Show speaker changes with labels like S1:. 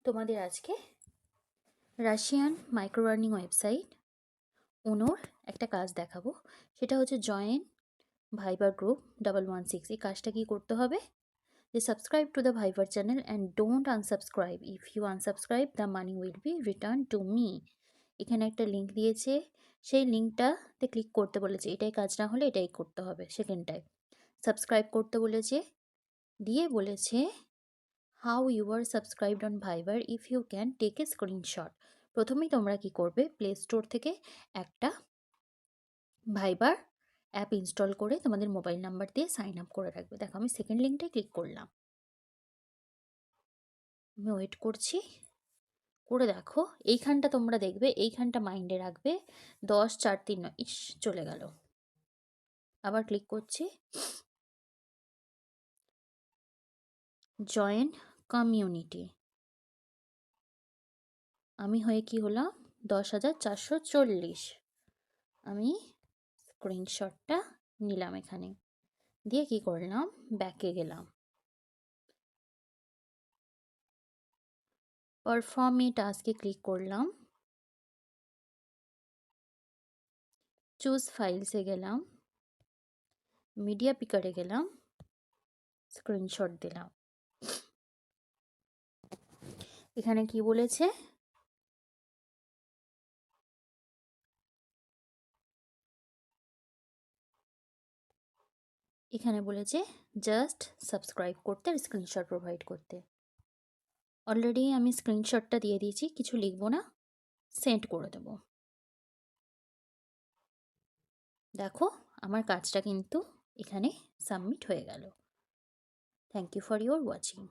S1: তোমাদের আজকে Russian micro earning website ওনোর একটা কাজ দেখাবো। সেটা হচ্ছে জয়েন ভাইবার গ্রুপ 116। এই কাজটা কি করতে হবে, যে subscribe to the Viber channel and don't unsubscribe. If you unsubscribe the money will be return to me. এখানে একটা লিঙ্ক দিয়েছে, সেই লিঙ্কটাতে ক্লিক করতে বলেছে। এটাই কাজ না হলে এটাই করতে হবে। সেকেন্ডটায় সাবস্ক্রাইব করতে বলেছে, দিয়ে বলেছে how you are subscribed on Viber, if you can take a screenshot. প্রথমেই তোমরা কি করবে, প্লে স্টোর থেকে একটা ভাইবার অ্যাপ ইনস্টল করে তোমাদের মোবাইল নাম্বার দিয়ে সাইন আপ করে রাখবে। দেখো আমি সেকেন্ড লিঙ্কটাই ক্লিক করলাম, আমি ওয়েট করছি। করে দেখো এইখানটা তোমরা দেখবে, এইখানটা মাইন্ডে রাখবে 10-4-3 ইস চলে গেল। আবার ক্লিক করছি, জয়েন কমিউনিটি। আমি হয়ে কি হলাম 10,440। আমি স্ক্রিনশটটা নিলাম এখানে, দিয়ে কি করলাম, ব্যাকে গেলাম, পারফর্ম এ টাস্কে ক্লিক করলাম, চুজ ফাইলসে গেলাম, মিডিয়া পিকারে গেলাম, স্ক্রিনশট দিলাম। এখানে কি বলেছে, এখানে বলেছে জাস্ট সাবস্ক্রাইব করতে আর স্ক্রিনশট প্রোভাইড করতে। অলরেডি আমি স্ক্রিনশটটা দিয়ে দিয়েছি, কিছু লিখবো না, সেন্ড করে দেবো। দেখো আমার কাজটা কিন্তু এখানে সাবমিট হয়ে গেল। Thank you for your watching.